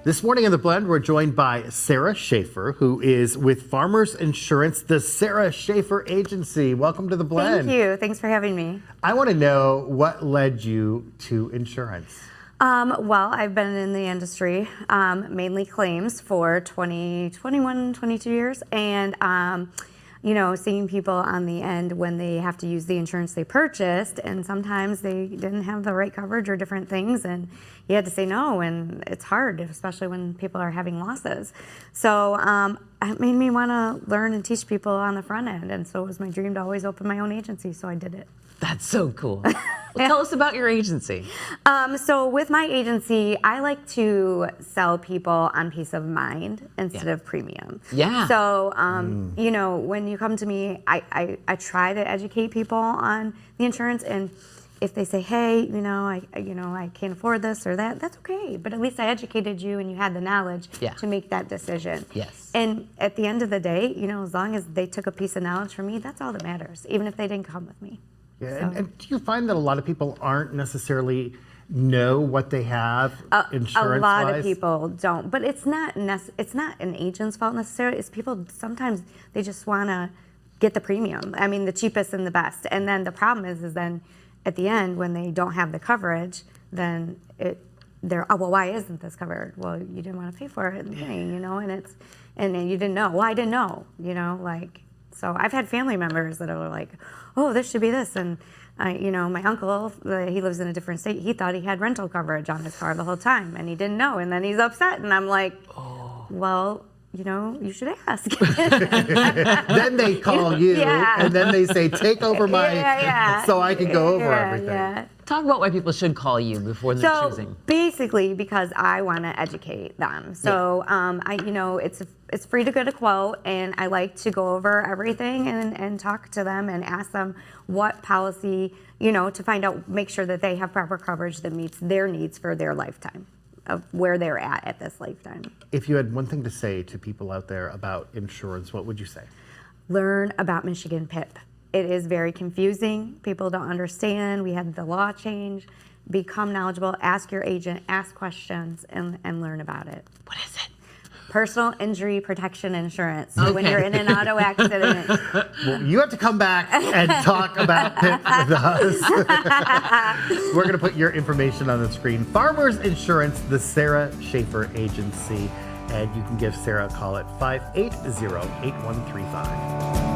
This morning in The Blend, we're joined by Sarah Schafer, who is with Farmers Insurance, the Sarah Schafer Agency. Welcome to The Blend. Thank you. Thanks for having me. I want to know what led you to insurance. Well, I've been in the industry, mainly claims for 22 years. And, seeing people on the end when they have to use the insurance they purchased, and sometimes they didn't have the right coverage or different things, and you had to say no, and it's hard, especially when people are having losses. So it made me want to learn and teach people on the front end, and so it was my dream to always open my own agency, so I did it. That's so cool. Well, tell us about your agency. So with my agency, I like to sell people on peace of mind instead of premium. Yeah. So, when you come to me, I try to educate people on the insurance, and if they say, hey, I can't afford this or that, that's okay. But at least I educated you and you had the knowledge to make that decision. Yes. And at the end of the day, as long as they took a piece of knowledge from me, that's all that matters, even if they didn't come with me. Yeah, and do you find that a lot of people aren't necessarily know what they have insurance-wise? A lot of people don't, but it's not an agent's fault necessarily. It's people, sometimes they just want to get the premium. I mean, the cheapest and the best. And then the problem is then at the end, when they don't have the coverage, then they're, oh, well, why isn't this covered? Well, you didn't want to pay for it in the beginning, and then you didn't know. Well, I didn't know, So I've had family members that are like, oh, this should be this. And, my uncle, he lives in a different state. He thought he had rental coverage on his car the whole time, and he didn't know. And then he's upset. And I'm like, well, you should ask. Then they call you, and then they say, take over so I can go over everything. Yeah. Talk about why people should call you before they're choosing. Basically, because I want to educate them. So, it's free to get a quote, and I like to go over everything and talk to them and ask them what policy, to find out, make sure that they have proper coverage that meets their needs for their lifetime, of where they're at this lifetime. If you had one thing to say to people out there about insurance, what would you say? Learn about Michigan PIP. It is very confusing. People don't understand. We had the law change. Become knowledgeable. Ask your agent. Ask questions and learn about it. What is it? Personal injury protection insurance. So when you're in an auto accident. Well, you have to come back and talk about PIP with us. We're going to put your information on the screen. Farmers Insurance, the Sarah Schafer Agency. And you can give Sarah a call at 580-8135.